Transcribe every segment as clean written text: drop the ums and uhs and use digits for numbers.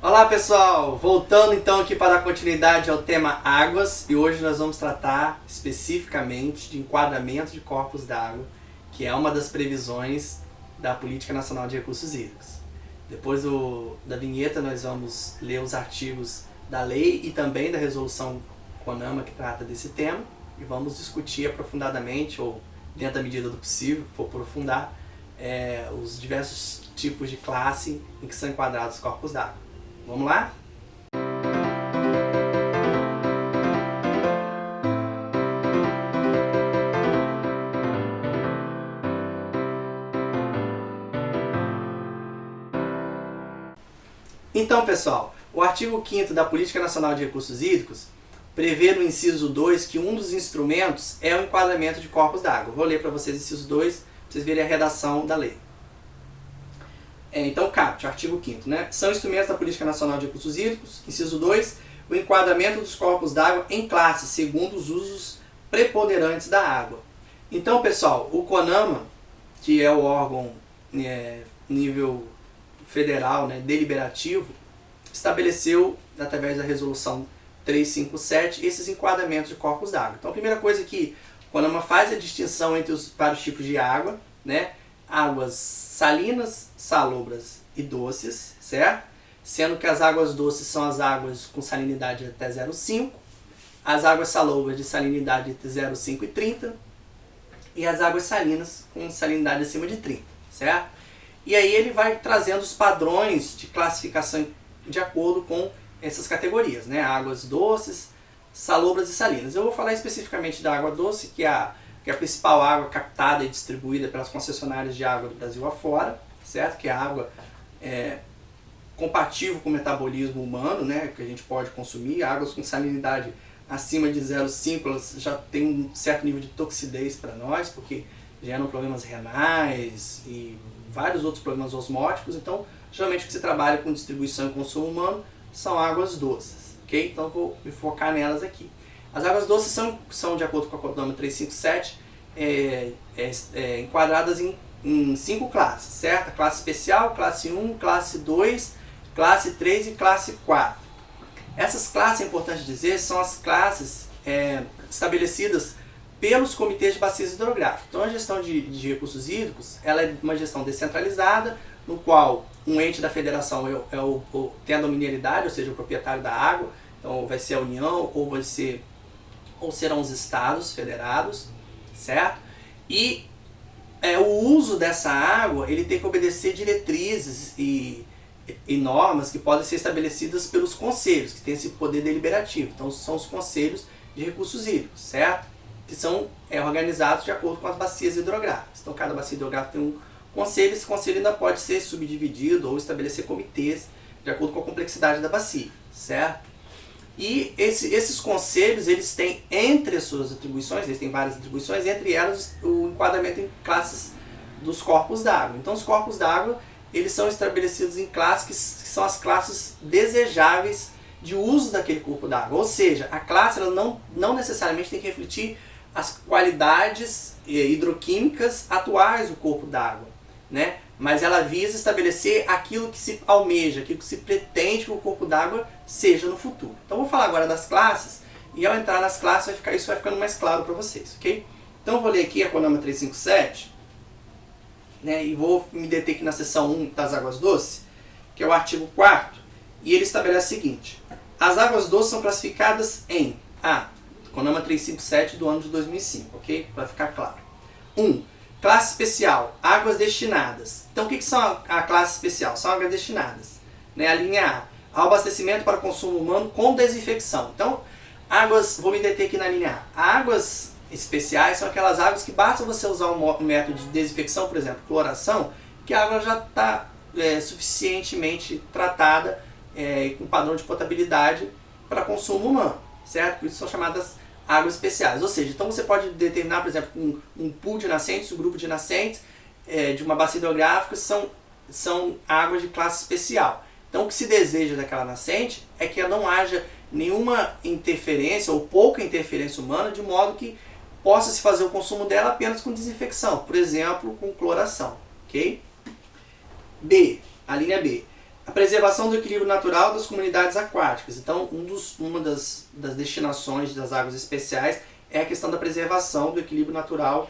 Olá pessoal, voltando então aqui para a continuidade ao tema águas, e hoje nós vamos tratar especificamente de enquadramento de corpos d'água, que é uma das previsões da Política Nacional de Recursos Hídricos. Depois da vinheta nós vamos ler os artigos da lei e também da resolução CONAMA que trata desse tema, e vamos discutir aprofundadamente, ou dentro da medida do possível, for aprofundar, os diversos tipos de classe em que são enquadrados os corpos d'água. Vamos lá? Então, pessoal, o artigo 5º da Política Nacional de Recursos Hídricos prevê no inciso 2 que um dos instrumentos é o enquadramento de corpos d'água. Vou ler para vocês o inciso 2, para vocês verem a redação da lei. Então, caput, artigo 5º, né? São instrumentos da Política Nacional de Recursos Hídricos, inciso 2, o enquadramento dos corpos d'água em classes, segundo os usos preponderantes da água. Então, pessoal, o CONAMA, que é o órgão nível federal, deliberativo, estabeleceu, através da resolução 357, esses enquadramentos de corpos d'água. Então, a primeira coisa que o CONAMA faz é a distinção entre os vários tipos de água, águas salinas, salobras e doces, certo? Sendo que as águas doces são as águas com salinidade até 0,5, as águas salobras de salinidade entre 0,5 e 30, e as águas salinas com salinidade acima de 30, certo? E aí ele vai trazendo os padrões de classificação de acordo com essas categorias, águas doces, salobras e salinas. Eu vou falar especificamente da água doce, que é a principal água captada e distribuída pelas concessionárias de água do Brasil afora, certo? Que é a água compatível com o metabolismo humano, que a gente pode consumir. Águas com salinidade acima de 0,5, elas já têm um certo nível de toxidez para nós, porque geram problemas renais e vários outros problemas osmóticos. Então, geralmente o que se trabalha com distribuição e consumo humano são águas doces, ok? Então, vou me focar nelas aqui. As águas doces são de acordo com a CONAMA 357, enquadradas em 5 classes, certo? Classe especial, classe 1, classe 2, classe 3 e classe 4. Essas classes, é importante dizer, são as classes estabelecidas pelos comitês de bacias hidrográficas. Então, a gestão de recursos hídricos ela é uma gestão descentralizada, no qual um ente da federação tem a dominialidade, ou seja, o proprietário da água. Então, vai ser a União ou serão os estados federados, certo? E o uso dessa água ele tem que obedecer diretrizes e normas que podem ser estabelecidas pelos conselhos, que têm esse poder deliberativo. Então, são os conselhos de recursos hídricos, certo? Que são organizados de acordo com as bacias hidrográficas. Então, cada bacia hidrográfica tem um conselho, esse conselho ainda pode ser subdividido ou estabelecer comitês de acordo com a complexidade da bacia, certo? E esses conselhos, eles têm entre as suas atribuições, eles têm várias atribuições, entre elas o enquadramento em classes dos corpos d'água. Então, os corpos d'água, eles são estabelecidos em classes que são as classes desejáveis de uso daquele corpo d'água. Ou seja, a classe ela não necessariamente tem que refletir as qualidades hidroquímicas atuais do corpo d'água, mas ela visa estabelecer aquilo que se almeja, aquilo que se pretende que o corpo d'água seja no futuro. Então, vou falar agora das classes, e ao entrar nas classes isso vai ficando mais claro para vocês, ok? Então, eu vou ler aqui a CONAMA 357, e vou me deter aqui na seção 1 das águas doces, que é o artigo 4º, e ele estabelece o seguinte: as águas doces são classificadas em CONAMA 357 do ano de 2005, ok? Para ficar claro. 1. Classe especial, águas destinadas. Então, o que são a classe especial? São águas destinadas. A linha A, ao abastecimento para consumo humano com desinfecção. Então, vou me deter aqui na linha A. Águas especiais são aquelas águas que basta você usar um método de desinfecção, por exemplo, cloração, que a água já está suficientemente tratada com padrão de potabilidade para consumo humano, certo? Por isso são chamadas águas especiais. Ou seja, então você pode determinar, por exemplo, um pool de nascentes, um grupo de nascentes de uma bacia hidrográfica são águas de classe especial. Então, o que se deseja daquela nascente é que não haja nenhuma interferência ou pouca interferência humana, de modo que possa se fazer o consumo dela apenas com desinfecção, por exemplo, com cloração, ok? B, a linha B. A preservação do equilíbrio natural das comunidades aquáticas. Então, uma das destinações das águas especiais é a questão da preservação do equilíbrio natural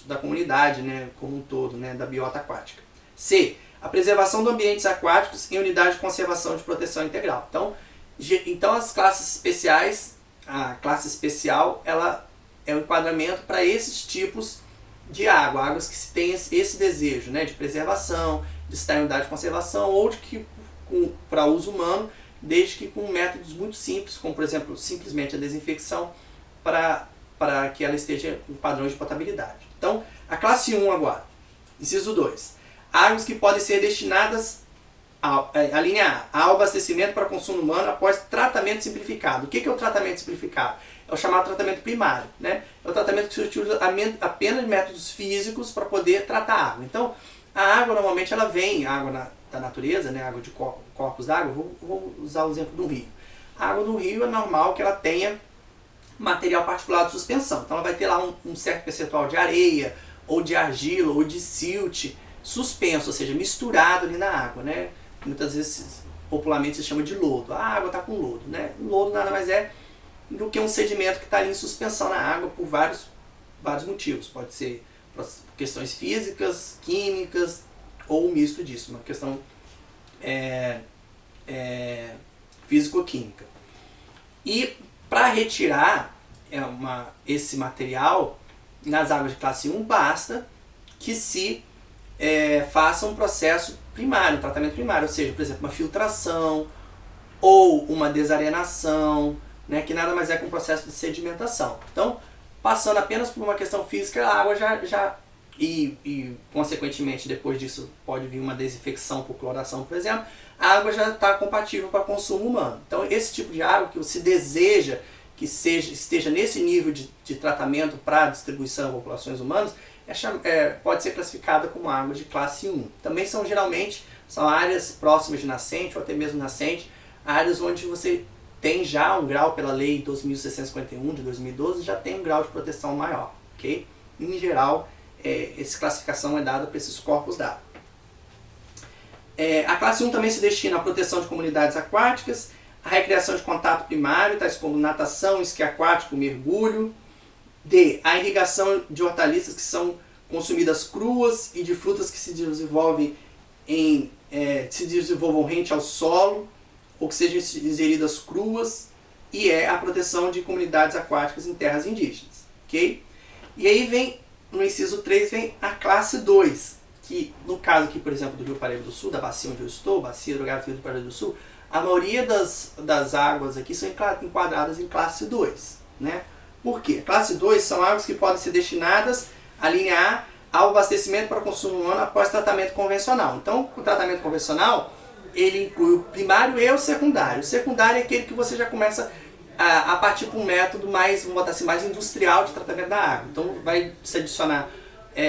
da comunidade, né, como um todo, né, da biota aquática. C. A preservação de ambientes aquáticos em unidade de conservação de proteção integral. Então as classes especiais, a classe especial, ela é um enquadramento para esses tipos de água, águas que têm esse desejo, né, de preservação, de estar em unidade de conservação ou de que para uso humano, desde que com métodos muito simples, como por exemplo simplesmente a desinfecção, para que ela esteja em padrões de potabilidade. Então, a classe 1 agora, inciso 2. Águas que podem ser destinadas a linha A, ao abastecimento para consumo humano após tratamento simplificado. O que é o tratamento simplificado? É o chamado tratamento primário, né? É o tratamento que se utiliza apenas métodos físicos para poder tratar a água. Então, a água normalmente ela vem, a água da natureza, né? Água de corpos d'água, vou usar o exemplo do rio. A água do rio é normal que ela tenha material particulado de suspensão. Então ela vai ter lá um certo percentual de areia, ou de argila, ou de silt suspenso, ou seja, misturado ali na água, né? Muitas vezes popularmente se chama de lodo. A água está com lodo, né? O lodo nada mais é do que um sedimento que está ali em suspensão na água por vários motivos. Pode ser por questões físicas, químicas ou um misto disso, uma questão físico-química. E para retirar esse material nas águas de classe 1, basta que se faça um processo primário, um tratamento primário, ou seja, por exemplo, uma filtração ou uma desarenação, né, que nada mais é que um processo de sedimentação. Então, passando apenas por uma questão física, a água e consequentemente depois disso pode vir uma desinfecção por cloração, por exemplo, a água já está compatível para consumo humano. Então esse tipo de água que se deseja que esteja nesse nível de tratamento para distribuição a populações humanas, pode ser classificada como água de classe 1. Também geralmente são áreas próximas de nascente ou até mesmo nascente, áreas onde você tem já um grau pela lei 2651 de 2012, já tem um grau de proteção maior, ok? Em geral, essa classificação é dada para esses corpos d'água. A classe 1 também se destina à proteção de comunidades aquáticas, a recreação de contato primário, tais como natação, esqui aquático, mergulho. D. A irrigação de hortaliças que são consumidas cruas e de frutas que se desenvolvem rente ao solo ou que sejam ingeridas cruas, e a proteção de comunidades aquáticas em terras indígenas. Okay? E aí vem, no inciso 3, vem a classe 2, que no caso aqui, por exemplo, do Rio Paraíba do Sul, da bacia onde eu estou, bacia hidrográfica do Paraíba do Sul, a maioria das águas aqui são enquadradas em classe 2. Né? Por quê? Classe 2 são águas que podem ser destinadas à linha A ao abastecimento para consumo humano após tratamento convencional. Então, o tratamento convencional, ele inclui o primário e o secundário. O secundário é aquele que você já começa a partir para um método mais, vamos botar assim, mais industrial de tratamento da água. Então, vai se adicionar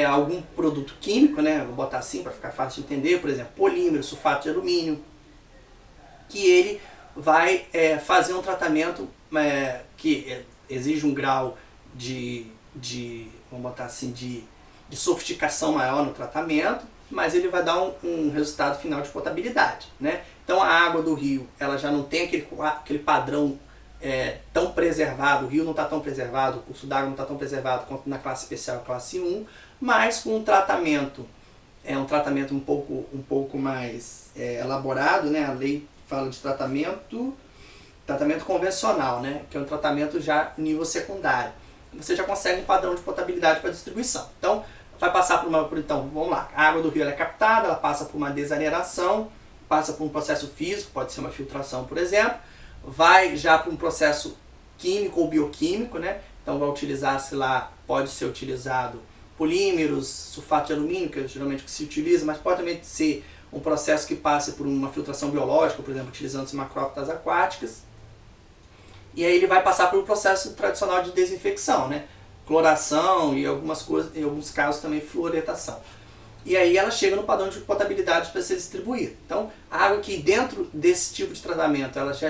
algum produto químico, né? Vou botar assim para ficar fácil de entender, por exemplo, polímero, sulfato de alumínio, que ele vai fazer um tratamento que exige um grau vamos botar assim, de sofisticação maior no tratamento, mas ele vai dar um resultado final de potabilidade. Né? Então a água do rio ela já não tem aquele padrão tão preservado, o rio não está tão preservado, o curso d'água não está tão preservado quanto na classe especial, classe 1, mas com um tratamento um pouco mais elaborado, né? A lei fala de tratamento convencional, né? Que é um tratamento já em nível secundário. Você já consegue um padrão de potabilidade para distribuição. Então, vai passar então, vamos lá, a água do rio ela é captada, ela passa por uma desarenação, passa por um processo físico, pode ser uma filtração, por exemplo, vai já para um processo químico ou bioquímico, né? Então pode ser utilizado polímeros, sulfato de alumínio, que é geralmente o que se utiliza, mas pode também ser um processo que passe por uma filtração biológica, por exemplo, utilizando-se macrófitas aquáticas. E aí ele vai passar por um processo tradicional de desinfecção, né? Cloração e algumas coisas, em alguns casos também fluoretação. E aí ela chega no padrão de potabilidade para ser distribuída. Então, a água que dentro desse tipo de tratamento ela já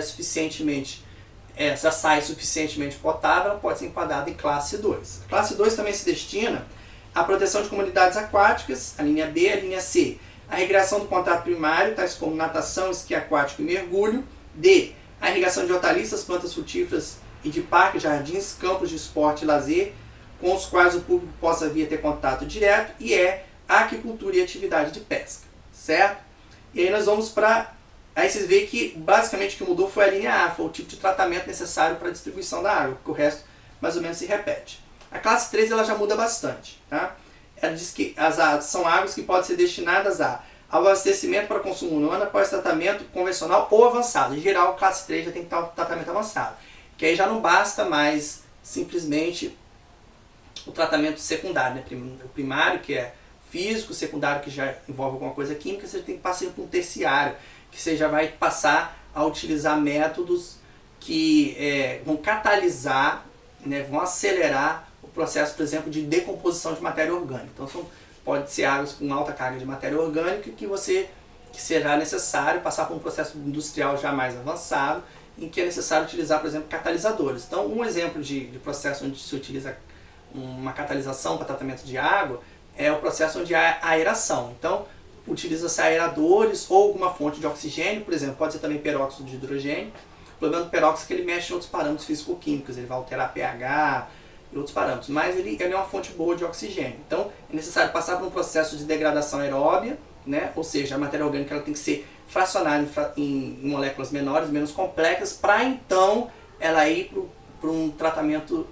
já sai suficientemente potável, ela pode ser enquadrada em classe 2. A classe 2 também se destina à proteção de comunidades aquáticas, a linha B, a linha C, a irrigação do contato primário, tais como natação, esqui aquático e mergulho. D, a irrigação de hortaliças, plantas frutíferas e de parques, jardins, campos de esporte e lazer, com os quais o público possa vir a ter contato direto. E E, a aquicultura e atividade de pesca, certo? E aí nós vamos para... Aí vocês veem que basicamente o que mudou foi a linha A, foi o tipo de tratamento necessário para a distribuição da água, porque o resto mais ou menos se repete. A classe 3 ela já muda bastante, tá? Ela diz que são águas que podem ser destinadas a abastecimento para consumo humano após tratamento convencional ou avançado. Em geral, a classe 3 já tem que ter um tratamento avançado, que aí já não basta mais simplesmente o tratamento secundário, né? O primário, que é físico, o secundário, que já envolve alguma coisa química, você tem que passar para um terciário, que você já vai passar a utilizar métodos que vão catalisar, né, vão acelerar o processo, por exemplo, de decomposição de matéria orgânica. Então pode ser águas com alta carga de matéria orgânica que será necessário passar por um processo industrial já mais avançado, em que é necessário utilizar, por exemplo, catalisadores. Então um exemplo de processo onde se utiliza uma catalisação para tratamento de água é o processo onde há aeração. Então utiliza-se aeradores ou alguma fonte de oxigênio, por exemplo, pode ser também peróxido de hidrogênio. O problema do peróxido é que ele mexe em outros parâmetros físico-químicos, ele vai alterar pH e outros parâmetros, mas ele é uma fonte boa de oxigênio. Então é necessário passar por um processo de degradação aeróbia, né? Ou seja, a matéria orgânica ela tem que ser fracionada em moléculas menores, menos complexas, para então ela ir para um tratamento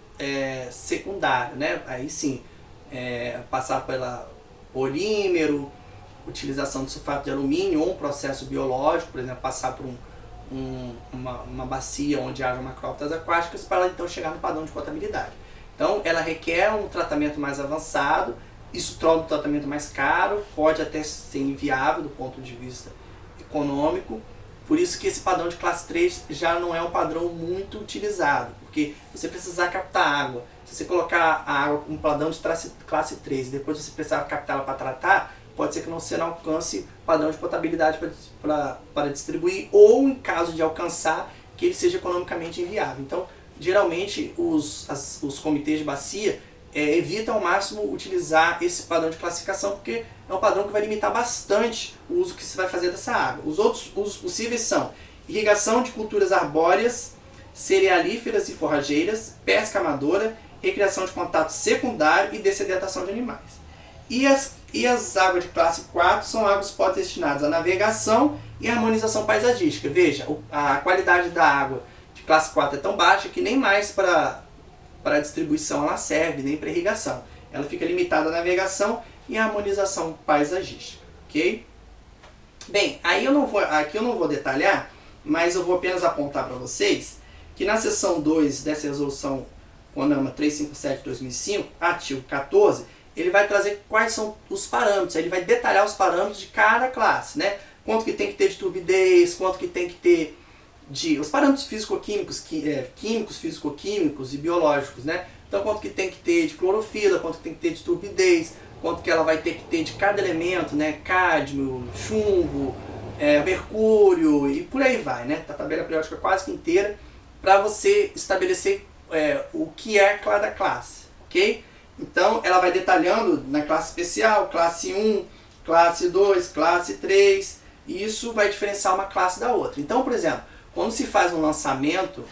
secundário, né? Aí sim, passar pela polímero, utilização de sulfato de alumínio ou um processo biológico, por exemplo, passar por uma bacia onde haja macrófitas aquáticas para ela então chegar no padrão de potabilidade. Então ela requer um tratamento mais avançado, isso torna o tratamento mais caro, pode até ser inviável do ponto de vista econômico, por isso que esse padrão de classe 3 já não é um padrão muito utilizado, porque você precisar captar água, se você colocar a água com um padrão de classe 3 e depois você precisar captá-la para tratar, pode ser que você não alcance padrão de potabilidade para distribuir, ou em caso de alcançar, que ele seja economicamente inviável. Então, geralmente, os comitês de bacia evitam ao máximo utilizar esse padrão de classificação, porque é um padrão que vai limitar bastante o uso que se vai fazer dessa água. Os outros usos possíveis são irrigação de culturas arbóreas, cerealíferas e forrageiras, pesca amadora, recreação de contato secundário e dessedentação de animais. E as águas de classe 4 são águas que podem ser destinadas à navegação e harmonização paisagística. Veja, a qualidade da água de classe 4 é tão baixa que nem mais para a distribuição ela serve, nem para irrigação. Ela fica limitada à navegação e à harmonização paisagística. Ok? Bem, aqui eu não vou detalhar, mas eu vou apenas apontar para vocês que na seção 2 dessa resolução CONAMA 357/2005, artigo 14, ele vai trazer quais são os parâmetros, ele vai detalhar os parâmetros de cada classe, né? Quanto que tem que ter de turbidez, quanto que tem que ter de... os parâmetros físico-químicos, químicos, físico-químicos e biológicos, né? Então quanto que tem que ter de clorofila, quanto que tem que ter de turbidez, quanto que ela vai ter que ter de cada elemento, né? Cádmio, chumbo, mercúrio e por aí vai, né? A tabela periódica quase que inteira para você estabelecer o que é cada classe, ok? Então, ela vai detalhando na classe especial, classe 1, classe 2, classe 3, e isso vai diferenciar uma classe da outra. Então, por exemplo, quando se faz um lançamento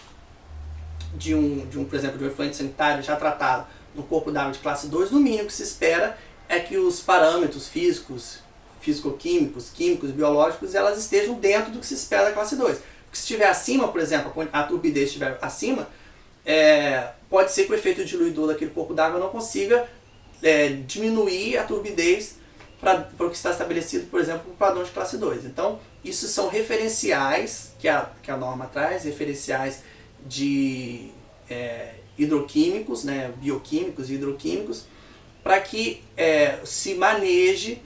por exemplo, de um efluente sanitário já tratado no corpo d'água de classe 2, no mínimo que se espera é que os parâmetros físicos, físico-químicos, químicos, biológicos, elas estejam dentro do que se espera da classe 2. Porque se estiver acima, por exemplo, a turbidez estiver acima, pode ser que o efeito diluidor daquele corpo d'água não consiga diminuir a turbidez para o que está estabelecido, por exemplo, no padrão de classe 2. Então, isso são referenciais que a norma traz, referenciais de hidroquímicos, né, bioquímicos e hidroquímicos, para que se maneje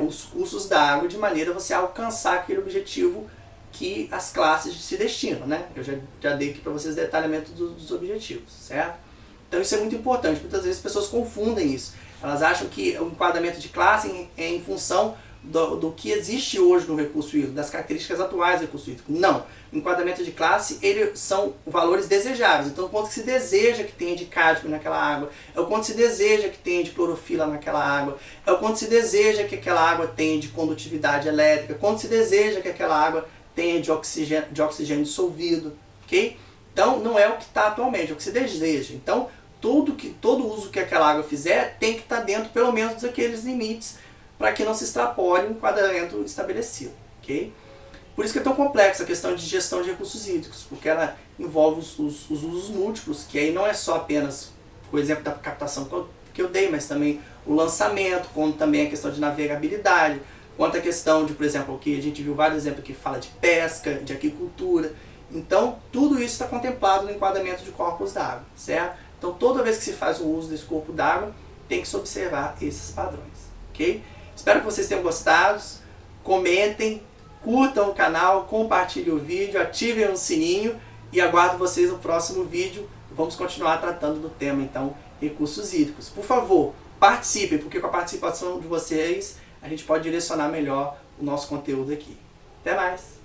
os cursos da água de maneira a você alcançar aquele objetivo que as classes se destinam, né? Eu já dei aqui para vocês detalhamento dos objetivos, certo? Então isso é muito importante, muitas vezes as pessoas confundem isso. Elas acham que o enquadramento de classe é em função do que existe hoje no recurso hídrico, das características atuais do recurso hídrico. Não. O enquadramento de classe, são valores desejáveis. Então, o quanto se deseja que tenha de cádmio naquela água, é o quanto se deseja que tenha de clorofila naquela água, é o quanto se deseja que aquela água tenha de condutividade elétrica, quanto se deseja que aquela água tenha de oxigênio dissolvido, ok? Então, não é o que está atualmente, é o que se deseja. Então, todo uso que aquela água fizer tem que estar dentro, pelo menos, daqueles limites, para que não se extrapole o enquadramento estabelecido, ok? Por isso que é tão complexa a questão de gestão de recursos hídricos, porque ela envolve os usos múltiplos, que aí não é só apenas o exemplo da captação que eu dei, mas também o lançamento, como também a questão de navegabilidade, quanto a questão de, por exemplo, que a gente viu vários exemplos que fala de pesca, de aquicultura. Então, tudo isso está contemplado no enquadramento de corpos d'água, certo? Então, toda vez que se faz o uso desse corpo d'água, tem que se observar esses padrões, ok? Espero que vocês tenham gostado, comentem, curtam o canal, compartilhem o vídeo, ativem o sininho e aguardo vocês no próximo vídeo. Vamos continuar tratando do tema, então, recursos hídricos. Por favor, participem, porque com a participação de vocês a gente pode direcionar melhor o nosso conteúdo aqui. Até mais!